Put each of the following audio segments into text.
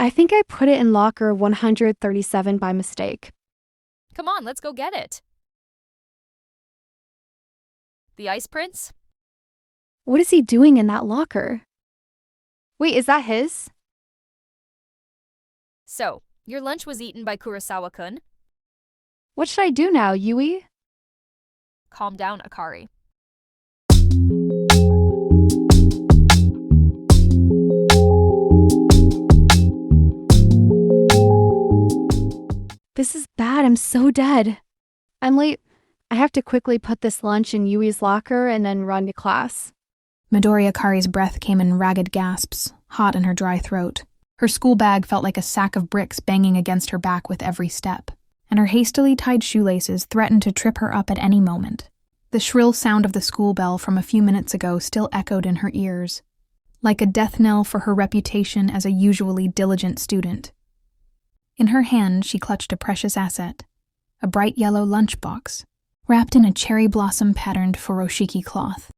I think I put it in locker 137 by mistake. Come on, let's go get it. The Ice Prince? What is he doing in that locker? Wait, is that his? So, your lunch was eaten by Kurosawa-kun? What should I do now, Yui? Calm down, Akari. This is bad, I'm so dead. I'm late. I have to quickly put this lunch in Yui's locker and then run to class. Midori Akari's breath came in ragged gasps, hot in her dry throat. Her school bag felt like a sack of bricks banging against her back with every step, and her hastily tied shoelaces threatened to trip her up at any moment. The shrill sound of the school bell from a few minutes ago still echoed in her ears, like a death knell for her reputation as a usually diligent student. In her hand, she clutched a precious asset, a bright yellow lunchbox, wrapped in a cherry blossom-patterned furoshiki cloth.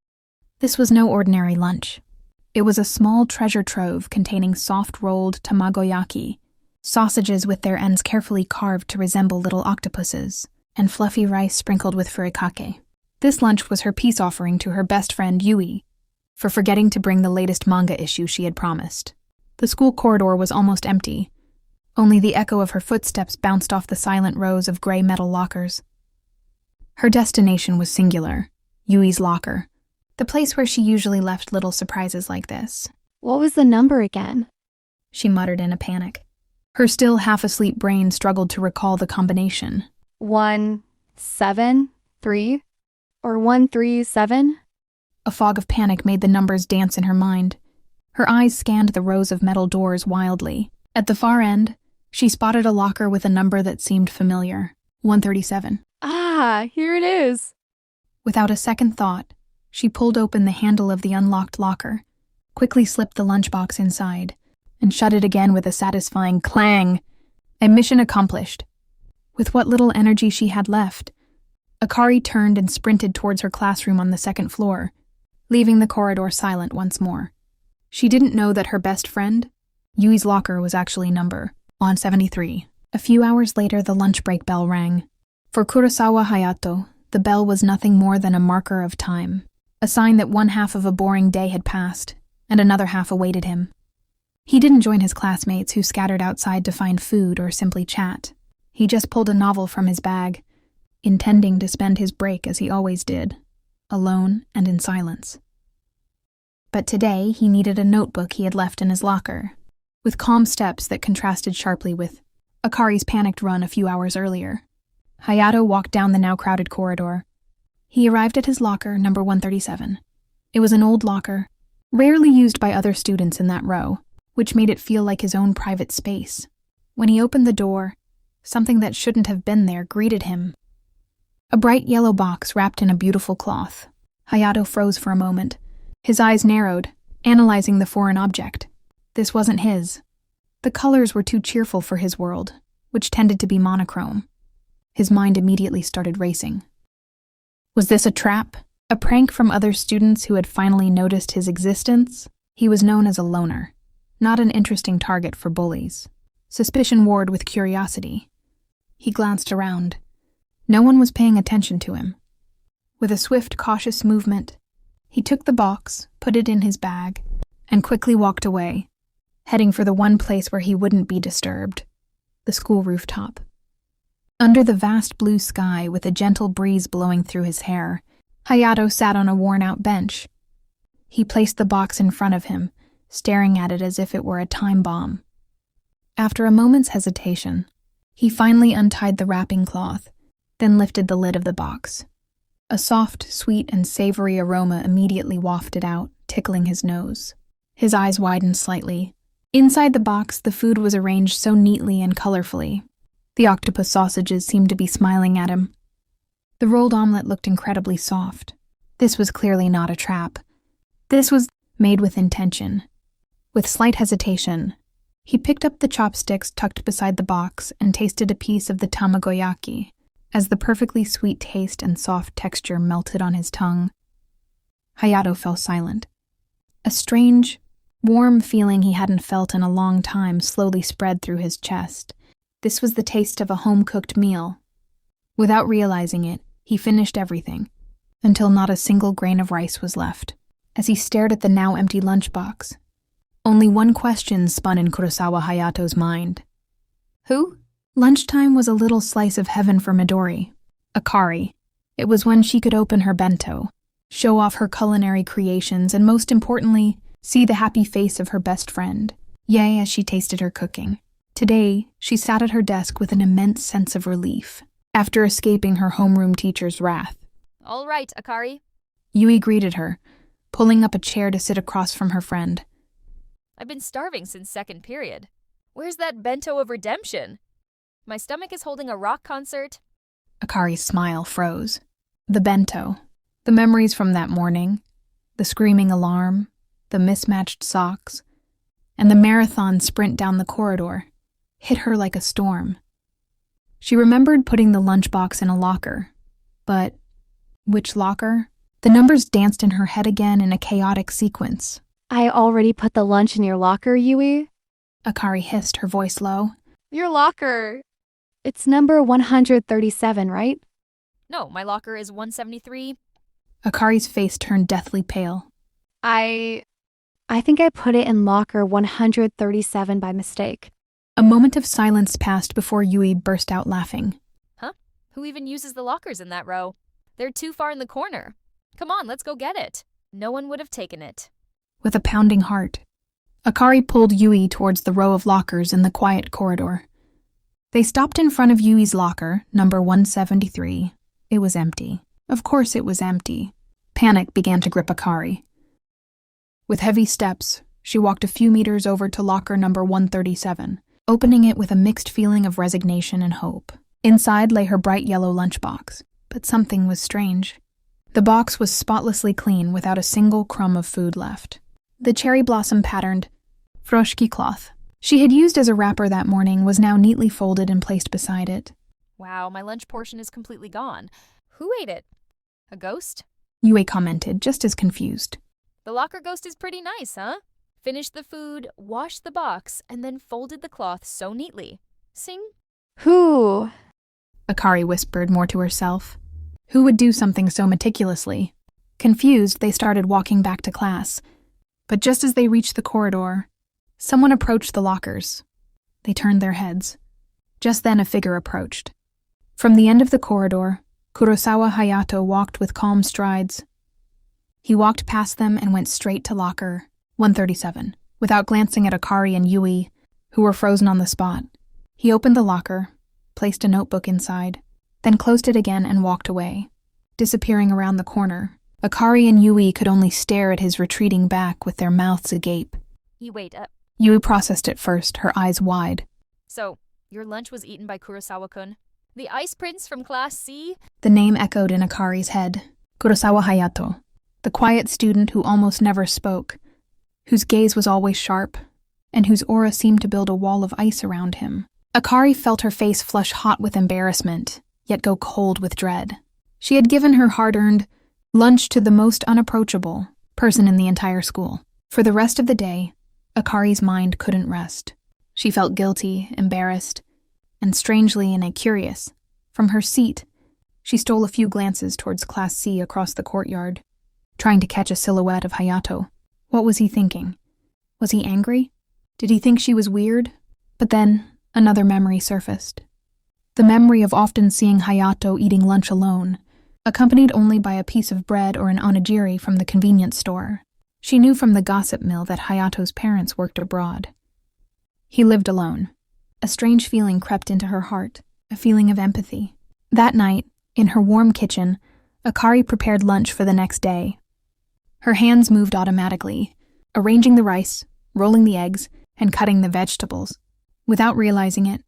This was no ordinary lunch. It was a small treasure trove containing soft-rolled tamagoyaki, sausages with their ends carefully carved to resemble little octopuses, and fluffy rice sprinkled with furikake. This lunch was her peace offering to her best friend Yui, for forgetting to bring the latest manga issue she had promised. The school corridor was almost empty. Only the echo of her footsteps bounced off the silent rows of gray metal lockers. Her destination was singular, Yui's locker, the place where she usually left little surprises like this. What was the number again? She muttered in a panic. Her still half-asleep brain struggled to recall the combination. 173 or 137? A fog of panic made the numbers dance in her mind. Her eyes scanned the rows of metal doors wildly. At the far end, she spotted a locker with a number that seemed familiar. 137. Ah, here it is. Without a second thought, she pulled open the handle of the unlocked locker, quickly slipped the lunchbox inside, and shut it again with a satisfying clang. A mission accomplished. With what little energy she had left, Akari turned and sprinted towards her classroom on the second floor, leaving the corridor silent once more. She didn't know that her best friend, Yui's locker, was actually number 173. A few hours later, the lunch break bell rang. For Kurosawa Hayato, the bell was nothing more than a marker of time, a sign that one half of a boring day had passed, and another half awaited him. He didn't join his classmates who scattered outside to find food or simply chat. He just pulled a novel from his bag, intending to spend his break as he always did, alone and in silence. But today he needed a notebook he had left in his locker, with calm steps that contrasted sharply with Akari's panicked run a few hours earlier. Hayato walked down the now crowded corridor. He arrived at his locker, number 137. It was an old locker, rarely used by other students in that row, which made it feel like his own private space. When he opened the door, something that shouldn't have been there greeted him. A bright yellow box wrapped in a beautiful cloth. Hayato froze for a moment. His eyes narrowed, analyzing the foreign object. This wasn't his. The colors were too cheerful for his world, which tended to be monochrome. His mind immediately started racing. Was this a trap? A prank from other students who had finally noticed his existence? He was known as a loner, not an interesting target for bullies. Suspicion warred with curiosity. He glanced around. No one was paying attention to him. With a swift, cautious movement, he took the box, put it in his bag, and quickly walked away, heading for the one place where he wouldn't be disturbed, the school rooftop. Under the vast blue sky, with a gentle breeze blowing through his hair, Hayato sat on a worn-out bench. He placed the box in front of him, staring at it as if it were a time bomb. After a moment's hesitation, he finally untied the wrapping cloth, then lifted the lid of the box. A soft, sweet, and savory aroma immediately wafted out, tickling his nose. His eyes widened slightly. Inside the box, the food was arranged so neatly and colorfully. The octopus sausages seemed to be smiling at him. The rolled omelet looked incredibly soft. This was clearly not a trap. This was made with intention. With slight hesitation, he picked up the chopsticks tucked beside the box and tasted a piece of the tamagoyaki, as the perfectly sweet taste and soft texture melted on his tongue. Hayato fell silent. A strange, Warm feeling he hadn't felt in a long time slowly spread through his chest. This was the taste of a home-cooked meal. Without realizing it, he finished everything, until not a single grain of rice was left. As he stared at the now empty lunchbox, only one question spun in Kurosawa Hayato's mind. Who? Lunchtime was a little slice of heaven for Midori. Akari. It was when she could open her bento, show off her culinary creations, and most importantly, see the happy face of her best friend, Yae, as she tasted her cooking. Today, she sat at her desk with an immense sense of relief, after escaping her homeroom teacher's wrath. All right, Akari. Yui greeted her, pulling up a chair to sit across from her friend. I've been starving since second period. Where's that bento of redemption? My stomach is holding a rock concert. Akari's smile froze. The bento, the memories from that morning, the screaming alarm, the mismatched socks, and the marathon sprint down the corridor hit her like a storm. She remembered putting the lunchbox in a locker, but which locker? The numbers danced in her head again in a chaotic sequence. I already put the lunch in your locker, Yui. Akari hissed, her voice low. Your locker. It's number 137, right? No, my locker is 173. Akari's face turned deathly pale. I think I put it in locker 137 by mistake. A moment of silence passed before Yui burst out laughing. Huh? Who even uses the lockers in that row? They're too far in the corner. Come on, let's go get it. No one would have taken it. With a pounding heart, Akari pulled Yui towards the row of lockers in the quiet corridor. They stopped in front of Yui's locker, number 173. It was empty. Of course it was empty. Panic began to grip Akari. With heavy steps, she walked a few meters over to locker number 137, opening it with a mixed feeling of resignation and hope. Inside lay her bright yellow lunchbox, but something was strange. The box was spotlessly clean without a single crumb of food left. The cherry blossom-patterned froshki cloth she had used as a wrapper that morning was now neatly folded and placed beside it. Wow, my lunch portion is completely gone. Who ate it? A ghost? Yui commented, just as confused. The locker ghost is pretty nice, huh? Finished the food, washed the box, and then folded the cloth so neatly. Sing? Who? Akari whispered, more to herself. Who would do something so meticulously? Confused, they started walking back to class. But just as they reached the corridor, someone approached the lockers. They turned their heads. Just then a figure approached. From the end of the corridor, Kurosawa Hayato walked with calm strides. He walked past them and went straight to locker 137, without glancing at Akari and Yui, who were frozen on the spot. He opened the locker, placed a notebook inside, then closed it again and walked away. Disappearing around the corner, Akari and Yui could only stare at his retreating back with their mouths agape. Yui processed it first, her eyes wide. So, your lunch was eaten by Kurosawa-kun? The ice prince from class C? The name echoed in Akari's head. Kurosawa Hayato, the quiet student who almost never spoke, whose gaze was always sharp, and whose aura seemed to build a wall of ice around him. Akari felt her face flush hot with embarrassment, yet go cold with dread. She had given her hard-earned lunch to the most unapproachable person in the entire school. For the rest of the day, Akari's mind couldn't rest. She felt guilty, embarrassed, and strangely curious. From her seat, she stole a few glances towards Class C across the courtyard, trying to catch a silhouette of Hayato. What was he thinking? Was he angry? Did he think she was weird? But then, another memory surfaced. The memory of often seeing Hayato eating lunch alone, accompanied only by a piece of bread or an onigiri from the convenience store. She knew from the gossip mill that Hayato's parents worked abroad. He lived alone. A strange feeling crept into her heart, a feeling of empathy. That night, in her warm kitchen, Akari prepared lunch for the next day. Her hands moved automatically, arranging the rice, rolling the eggs, and cutting the vegetables. Without realizing it,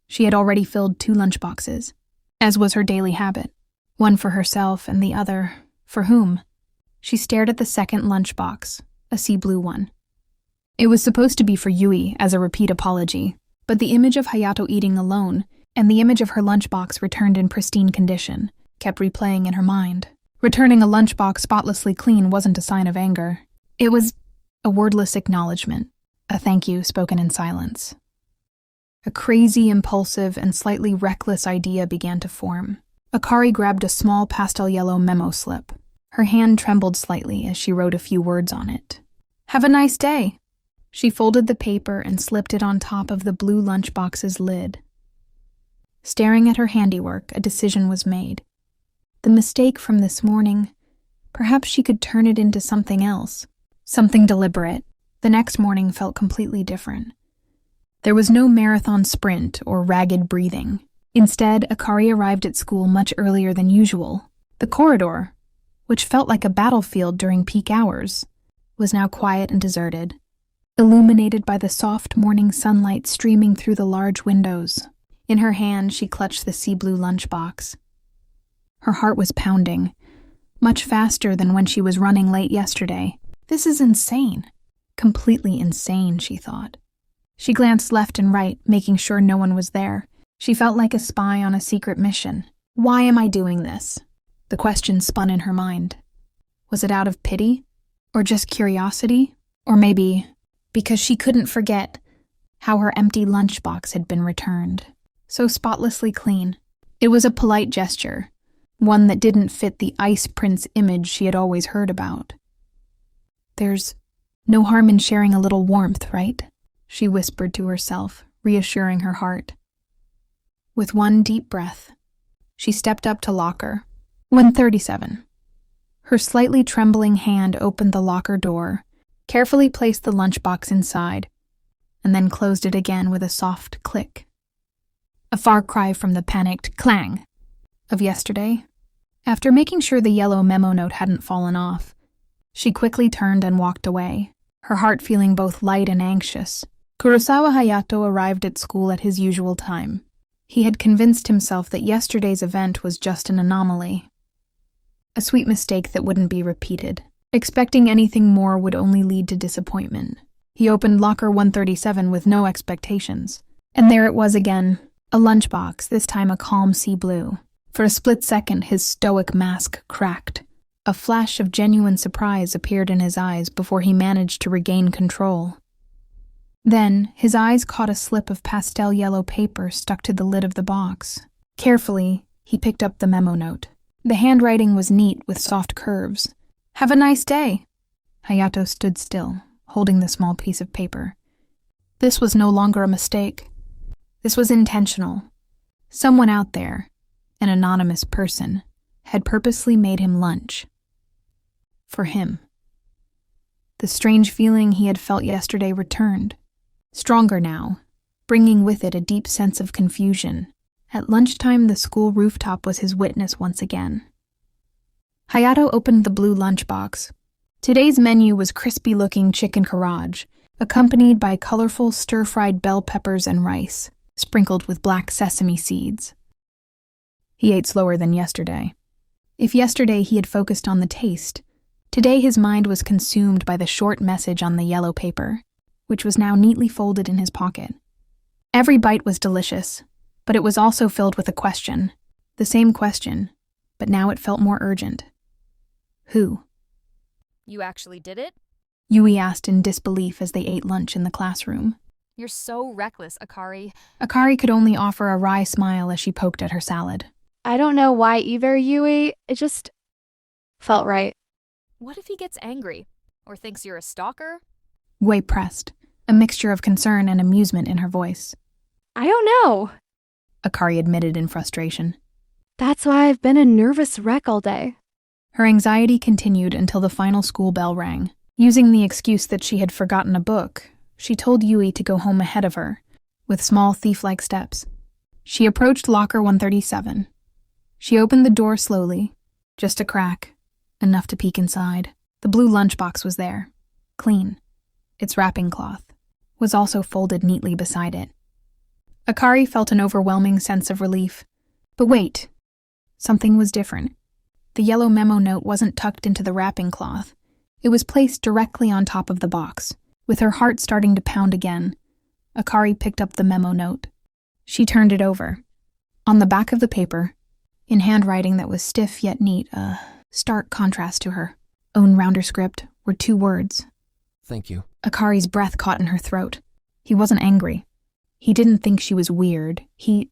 she had already filled 2 lunchboxes, as was her daily habit. One for herself and the other, for whom? She stared at the second lunchbox, a sea blue one. It was supposed to be for Yui as a repeat apology, but the image of Hayato eating alone and the image of her lunchbox returned in pristine condition kept replaying in her mind. Returning a lunchbox spotlessly clean wasn't a sign of anger. It was A wordless acknowledgement, a thank you spoken in silence. A crazy, impulsive, and slightly reckless idea began to form. Akari grabbed a small pastel yellow memo slip. Her hand trembled slightly as she wrote a few words on it. "Have a nice day." She folded the paper and slipped it on top of the blue lunchbox's lid. Staring at her handiwork, a decision was made. The mistake from this morning, perhaps she could turn it into something else, something deliberate. The next morning felt completely different. There was no marathon sprint or ragged breathing. Instead, Akari arrived at school much earlier than usual. The corridor, which felt like a battlefield during peak hours, was now quiet and deserted, illuminated by the soft morning sunlight streaming through the large windows. In her hand, she clutched the sea blue lunchbox. Her heart was pounding, much faster than when she was running late yesterday. This is insane. Completely insane, she thought. She glanced left and right, making sure no one was there. She felt like a spy on a secret mission. Why am I doing this? The question spun in her mind. Was it out of pity? Or just curiosity? Or maybe because she couldn't forget how her empty lunchbox had been returned. So spotlessly clean. It was a polite gesture, one that didn't fit the ice prince image she had always heard about. "There's no harm in sharing a little warmth, right?" she whispered to herself, reassuring her heart. With one deep breath, she stepped up to locker 137. Her slightly trembling hand opened the locker door, carefully placed the lunchbox inside, and then closed it again with a soft click. A far cry from the panicked clang of yesterday. After making sure the yellow memo note hadn't fallen off, she quickly turned and walked away, her heart feeling both light and anxious. Kurosawa Hayato arrived at school at his usual time. He had convinced himself that yesterday's event was just an anomaly, a sweet mistake that wouldn't be repeated. Expecting anything more would only lead to disappointment. He opened locker 137 with no expectations. And there it was again, a lunchbox, this time a calm sea blue. For a split second, his stoic mask cracked. A flash of genuine surprise appeared in his eyes before he managed to regain control. Then, his eyes caught a slip of pastel yellow paper stuck to the lid of the box. Carefully, he picked up the memo note. The handwriting was neat with soft curves. "Have a nice day." Hayato stood still, holding the small piece of paper. This was no longer a mistake. This was intentional. Someone out there, an anonymous person, had purposely made him lunch. For him. The strange feeling he had felt yesterday returned. Stronger now, bringing with it a deep sense of confusion. At lunchtime, the school rooftop was his witness once again. Hayato opened the blue lunchbox. Today's menu was crispy-looking chicken karaage, accompanied by colorful stir-fried bell peppers and rice, sprinkled with black sesame seeds. He ate slower than yesterday. If yesterday he had focused on the taste, today his mind was consumed by the short message on the yellow paper, which was now neatly folded in his pocket. Every bite was delicious, but it was also filled with a question. The same question, but now it felt more urgent. Who? You actually did it? Yui asked in disbelief as they ate lunch in the classroom. You're so reckless, Akari. Akari could only offer a wry smile as she poked at her salad. I don't know why either, Yui. It just felt right. What if he gets angry? Or thinks you're a stalker? Wei pressed, a mixture of concern and amusement in her voice. I don't know. Akari admitted in frustration. That's why I've been a nervous wreck all day. Her anxiety continued until the final school bell rang. Using the excuse that she had forgotten a book, she told Yui to go home ahead of her, with small thief-like steps. She approached locker 137. She opened the door slowly, just a crack, enough to peek inside. The blue lunchbox was there, clean. Its wrapping cloth was also folded neatly beside it. Akari felt an overwhelming sense of relief. But wait, something was different. The yellow memo note wasn't tucked into the wrapping cloth. It was placed directly on top of the box. With her heart starting to pound again, Akari picked up the memo note. She turned it over. On the back of the paper, in handwriting that was stiff yet neat, a stark contrast to her own rounder script, were two words. Thank you. Akari's breath caught in her throat. He wasn't angry. He didn't think she was weird. He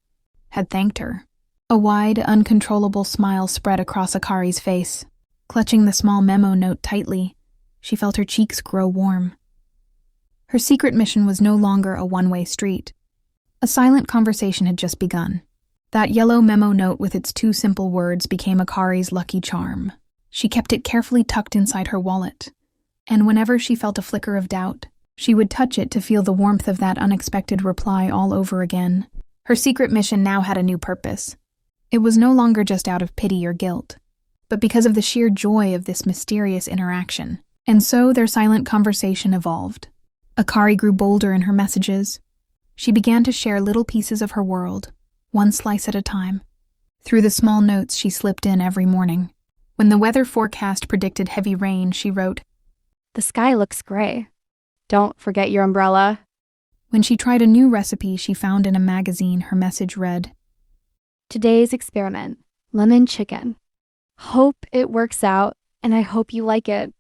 had thanked her. A wide, uncontrollable smile spread across Akari's face. Clutching the small memo note tightly, she felt her cheeks grow warm. Her secret mission was no longer a one-way street. A silent conversation had just begun. That yellow memo note with its 2 simple words became Akari's lucky charm. She kept it carefully tucked inside her wallet, and whenever she felt a flicker of doubt, she would touch it to feel the warmth of that unexpected reply all over again. Her secret mission now had a new purpose. It was no longer just out of pity or guilt, but because of the sheer joy of this mysterious interaction. And so their silent conversation evolved. Akari grew bolder in her messages. She began to share little pieces of her world, one slice at a time, through the small notes she slipped in every morning. When the weather forecast predicted heavy rain, she wrote, The sky looks gray. Don't forget your umbrella. When she tried a new recipe she found in a magazine, her message read, Today's experiment, lemon chicken. Hope it works out, and I hope you like it.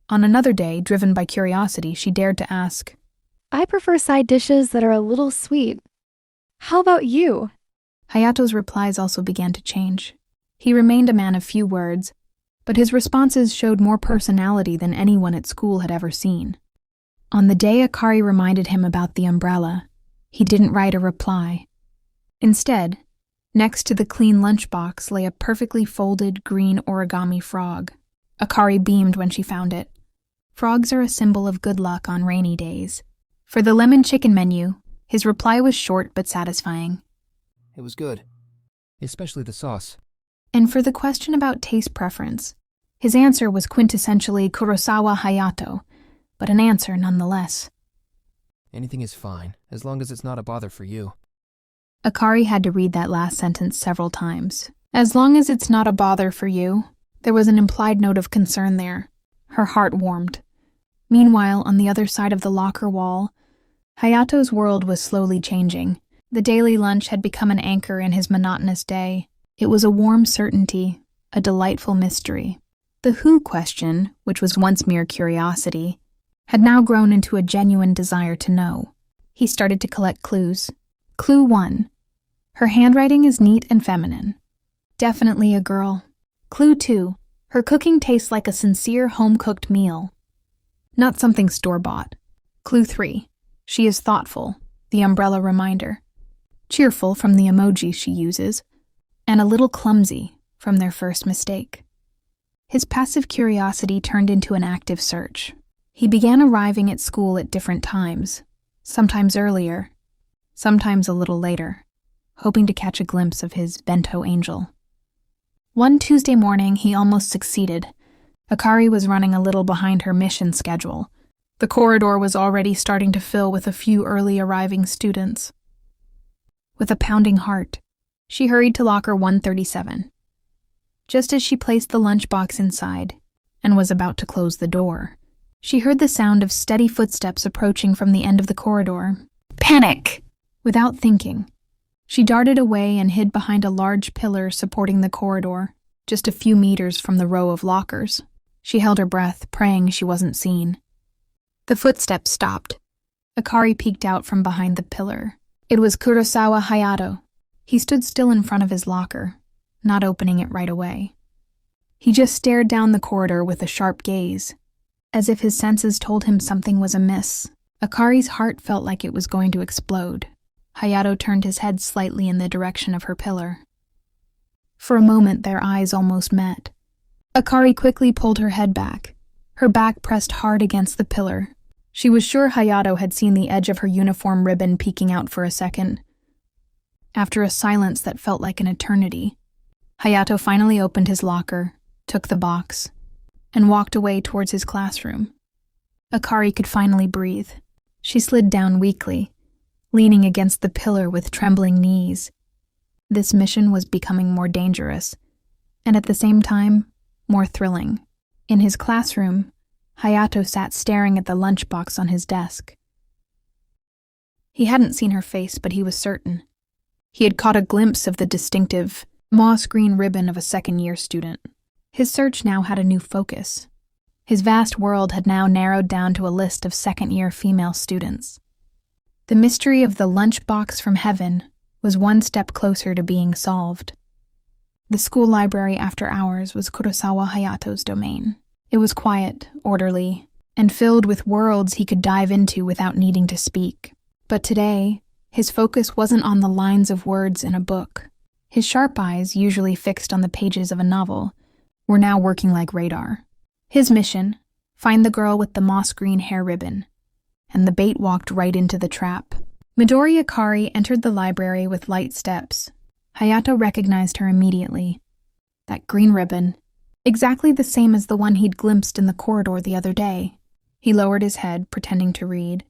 On another day, driven by curiosity, she dared to ask, I prefer side dishes that are a little sweet. How about you? Hayato's replies also began to change. He remained a man of few words, but his responses showed more personality than anyone at school had ever seen. On the day Akari reminded him about the umbrella, he didn't write a reply. Instead, next to the clean lunchbox lay a perfectly folded green origami frog. Akari beamed when she found it. Frogs are a symbol of good luck on rainy days. For the lemon chicken menu, his reply was short but satisfying. It was good. Especially the sauce. And for the question about taste preference, his answer was quintessentially Kurosawa Hayato, but an answer nonetheless. Anything is fine, as long as it's not a bother for you. Akari had to read that last sentence several times. As long as it's not a bother for you. There was an implied note of concern there. Her heart warmed. Meanwhile, on the other side of the locker wall, Hayato's world was slowly changing. The daily lunch had become an anchor in his monotonous day. It was a warm certainty, a delightful mystery. The who question, which was once mere curiosity, had now grown into a genuine desire to know. He started to collect clues. Clue 1. Her handwriting is neat and feminine. Definitely a girl. Clue 2. Her cooking tastes like a sincere home-cooked meal. Not something store-bought. Clue 3. She is thoughtful, the umbrella reminder. Cheerful from the emojis she uses, and a little clumsy from their first mistake. His passive curiosity turned into an active search. He began arriving at school at different times, sometimes earlier, sometimes a little later, hoping to catch a glimpse of his bento angel. One Tuesday morning, he almost succeeded. Akari was running a little behind her mission schedule. The corridor was already starting to fill with a few early arriving students. With a pounding heart, she hurried to locker 137. Just as she placed the lunchbox inside and was about to close the door, she heard the sound of steady footsteps approaching from the end of the corridor. Panic! Without thinking, she darted away and hid behind a large pillar supporting the corridor, just a few meters from the row of lockers. She held her breath, praying she wasn't seen. The footsteps stopped. Akari peeked out from behind the pillar. It was Kurosawa Hayato. He stood still in front of his locker, not opening it right away. He just stared down the corridor with a sharp gaze, as if his senses told him something was amiss. Akari's heart felt like it was going to explode. Hayato turned his head slightly in the direction of her pillar. For a moment, their eyes almost met. Akari quickly pulled her head back, her back pressed hard against the pillar. She was sure Hayato had seen the edge of her uniform ribbon peeking out for a second. After a silence that felt like an eternity, Hayato finally opened his locker, took the box, and walked away towards his classroom. Akari could finally breathe. She slid down weakly, leaning against the pillar with trembling knees. This mission was becoming more dangerous, and at the same time, more thrilling. In his classroom, Hayato sat staring at the lunchbox on his desk. He hadn't seen her face, but he was certain. He had caught a glimpse of the distinctive, moss-green ribbon of a second-year student. His search now had a new focus. His vast world had now narrowed down to a list of second-year female students. The mystery of the lunchbox from heaven was one step closer to being solved. The school library after hours was Kurosawa Hayato's domain. It was quiet, orderly, and filled with worlds he could dive into without needing to speak. But today, his focus wasn't on the lines of words in a book. His sharp eyes, usually fixed on the pages of a novel, were now working like radar. His mission: find the girl with the moss-green hair ribbon. And the bait walked right into the trap. Midori Akari entered the library with light steps. Hayato recognized her immediately. That green ribbon, exactly the same as the one he'd glimpsed in the corridor the other day. He lowered his head, pretending to read.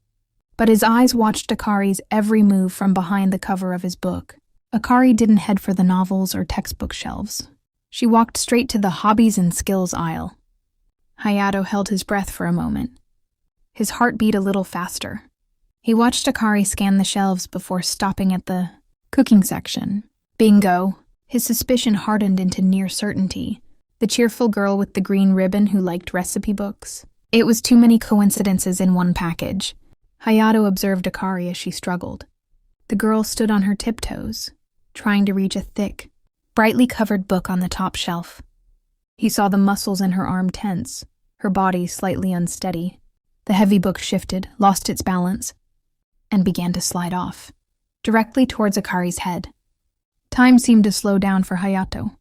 But his eyes watched Akari's every move from behind the cover of his book. Akari didn't head for the novels or textbook shelves. She walked straight to the hobbies and skills aisle. Hayato held his breath for a moment. His heart beat a little faster. He watched Akari scan the shelves before stopping at the cooking section. Bingo! His suspicion hardened into near certainty. The cheerful girl with the green ribbon who liked recipe books. It was too many coincidences in one package. Hayato observed Akari as she struggled. The girl stood on her tiptoes, trying to reach a thick, brightly covered book on the top shelf. He saw the muscles in her arm tense, her body slightly unsteady. The heavy book shifted, lost its balance, and began to slide off, directly towards Akari's head. Time seemed to slow down for Hayato.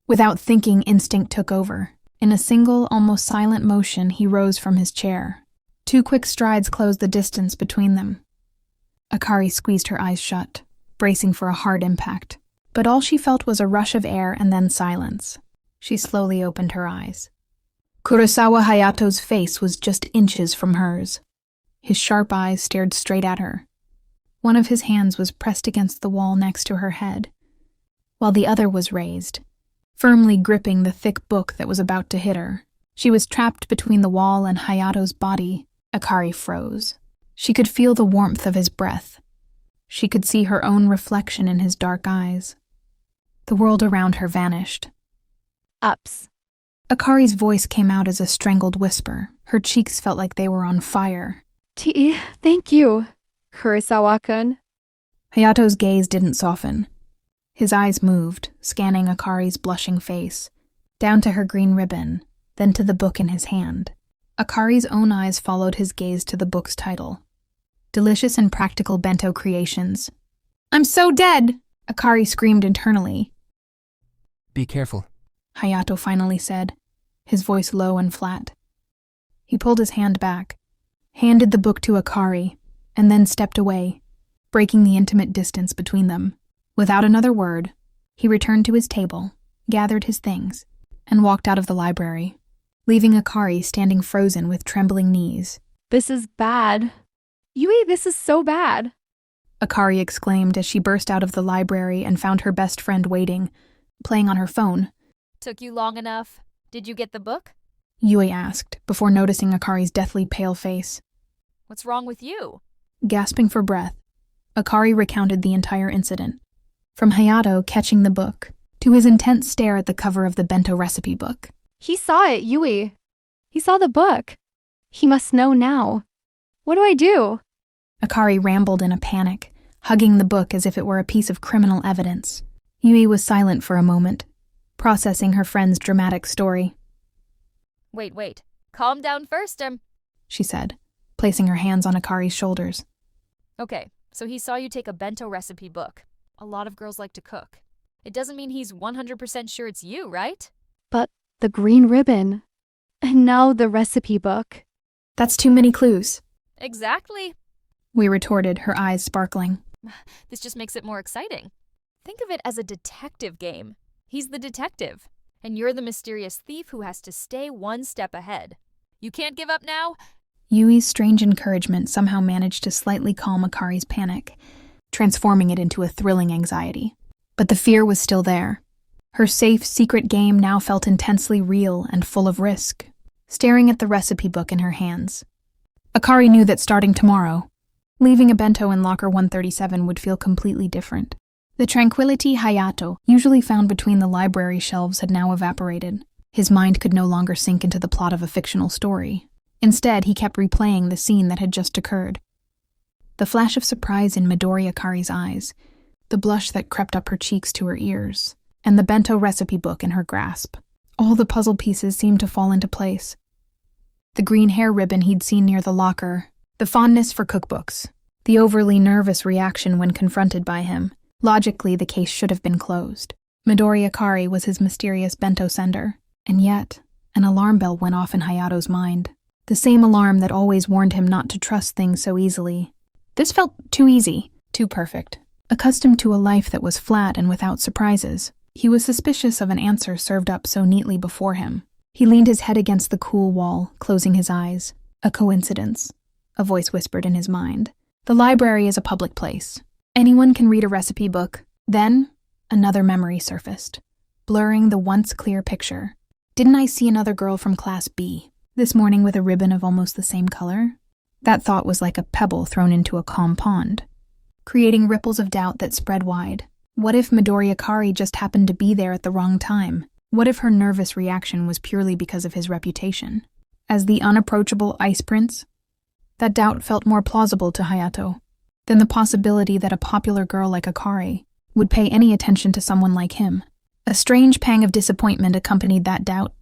Without thinking, instinct took over. In a single, almost silent motion, he rose from his chair. 2 quick strides closed the distance between them. Akari squeezed her eyes shut, bracing for a hard impact. But all she felt was a rush of air and then silence. She slowly opened her eyes. Kurosawa Hayato's face was just inches from hers. His sharp eyes stared straight at her. One of his hands was pressed against the wall next to her head, while the other was raised, firmly gripping the thick book that was about to hit her. She was trapped between the wall and Hayato's body. Akari froze. She could feel the warmth of his breath. She could see her own reflection in his dark eyes. The world around her vanished. Ups. Akari's voice came out as a strangled whisper. Her cheeks felt like they were on fire. Thank you, Kurosawa-kun. Hayato's gaze didn't soften. His eyes moved, scanning Akari's blushing face, down to her green ribbon, then to the book in his hand. Akari's own eyes followed his gaze to the book's title. Delicious and Practical Bento Creations. "I'm so dead!" Akari screamed internally. Be careful. Hayato finally said, his voice low and flat. He pulled his hand back, handed the book to Akari, and then stepped away, breaking the intimate distance between them. Without another word, he returned to his table, gathered his things, and walked out of the library, leaving Akari standing frozen with trembling knees. This is bad. Yui, this is so bad. Akari exclaimed as she burst out of the library and found her best friend waiting, playing on her phone. Took you long enough? Did you get the book? Yui asked, before noticing Akari's deathly pale face. What's wrong with you? Gasping for breath, Akari recounted the entire incident. From Hayato catching the book, to his intense stare at the cover of the bento recipe book. He saw it, Yui. He saw the book. He must know now. What do I do? Akari rambled in a panic, hugging the book as if it were a piece of criminal evidence. Yui was silent for a moment, processing her friend's dramatic story. Wait. Calm down first, she said, placing her hands on Akari's shoulders. Okay, so he saw you take a bento recipe book. A lot of girls like to cook. It doesn't mean he's 100% sure it's you, right? But the green ribbon. And now the recipe book. That's too many clues. Exactly. We retorted, her eyes sparkling. This just makes it more exciting. Think of it as a detective game. He's the detective, and you're the mysterious thief who has to stay one step ahead. You can't give up now? Yui's strange encouragement somehow managed to slightly calm Akari's panic, transforming it into a thrilling anxiety. But the fear was still there. Her safe, secret game now felt intensely real and full of risk. Staring at the recipe book in her hands, Akari knew that starting tomorrow, leaving a bento in locker 137 would feel completely different. The tranquility Hayato usually found between the library shelves had now evaporated. His mind could no longer sink into the plot of a fictional story. Instead, he kept replaying the scene that had just occurred. The flash of surprise in Midori Akari's eyes, the blush that crept up her cheeks to her ears, and the bento recipe book in her grasp. All the puzzle pieces seemed to fall into place. The green hair ribbon he'd seen near the locker, the fondness for cookbooks, the overly nervous reaction when confronted by him. Logically, the case should have been closed. Midori Akari was his mysterious bento sender, and yet, an alarm bell went off in Hayato's mind. The same alarm that always warned him not to trust things so easily. This felt too easy, too perfect. Accustomed to a life that was flat and without surprises, he was suspicious of an answer served up so neatly before him. He leaned his head against the cool wall, closing his eyes. A coincidence, a voice whispered in his mind. The library is a public place. Anyone can read a recipe book. Then, another memory surfaced, blurring the once clear picture. Didn't I see another girl from Class B this morning with a ribbon of almost the same color? That thought was like a pebble thrown into a calm pond, creating ripples of doubt that spread wide. What if Midori Akari just happened to be there at the wrong time? What if her nervous reaction was purely because of his reputation? As the unapproachable ice prince? That doubt felt more plausible to Hayato than the possibility that a popular girl like Akari would pay any attention to someone like him. A strange pang of disappointment accompanied that doubt,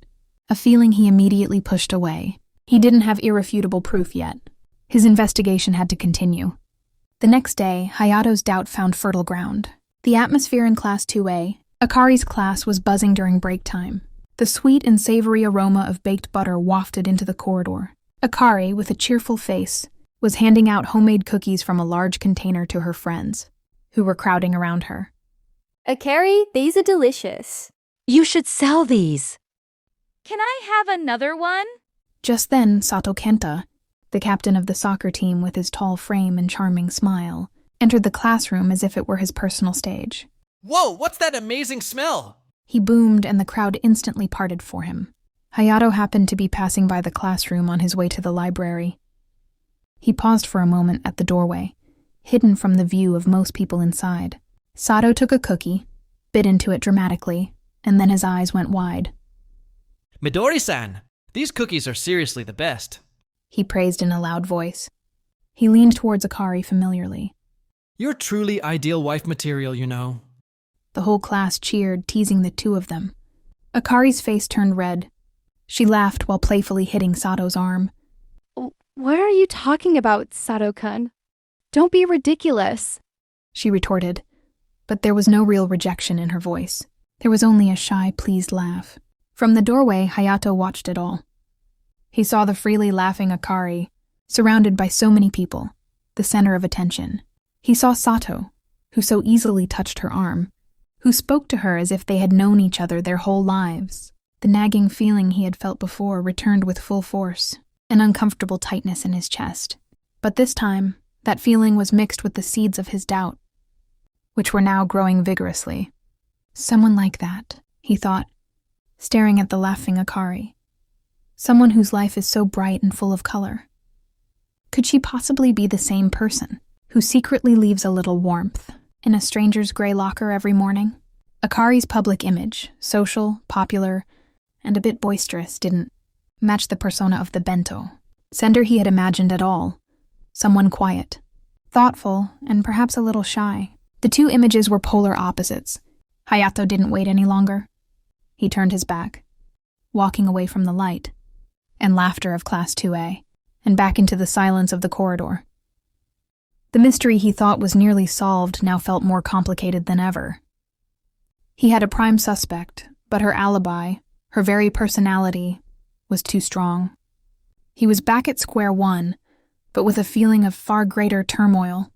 a feeling he immediately pushed away. He didn't have irrefutable proof yet. His investigation had to continue. The next day, Hayato's doubt found fertile ground. The atmosphere in Class 2A, Akari's class, was buzzing during break time. The sweet and savory aroma of baked butter wafted into the corridor. Akari, with a cheerful face, was handing out homemade cookies from a large container to her friends, who were crowding around her. Akari, these are delicious. You should sell these. Can I have another one? Just then, Sato Kenta, the captain of the soccer team with his tall frame and charming smile, entered the classroom as if it were his personal stage. Whoa, what's that amazing smell? He boomed, and the crowd instantly parted for him. Hayato happened to be passing by the classroom on his way to the library. He paused for a moment at the doorway, hidden from the view of most people inside. Sato took a cookie, bit into it dramatically, and then his eyes went wide. Midori-san, these cookies are seriously the best. He praised in a loud voice. He leaned towards Akari familiarly. You're truly ideal wife material, you know. The whole class cheered, teasing the two of them. Akari's face turned red. She laughed while playfully hitting Sato's arm. What are you talking about, Sato-kun? Don't be ridiculous, she retorted, but there was no real rejection in her voice. There was only a shy, pleased laugh. From the doorway, Hayato watched it all. He saw the freely laughing Akari, surrounded by so many people, the center of attention. He saw Sato, who so easily touched her arm, who spoke to her as if they had known each other their whole lives. The nagging feeling he had felt before returned with full force, an uncomfortable tightness in his chest. But this time, that feeling was mixed with the seeds of his doubt, which were now growing vigorously. Someone like that, he thought, staring at the laughing Akari. Someone whose life is so bright and full of color. Could she possibly be the same person, who secretly leaves a little warmth in a stranger's gray locker every morning? Akari's public image, social, popular, and a bit boisterous, didn't match the persona of the bento sender he had imagined at all. Someone quiet, thoughtful, and perhaps a little shy. The two images were polar opposites. Hayato didn't wait any longer. He turned his back, walking away from the light and laughter of Class 2A, and back into the silence of the corridor. The mystery he thought was nearly solved now felt more complicated than ever. He had a prime suspect, but her alibi, her very personality, was too strong. He was back at square one, but with a feeling of far greater turmoil.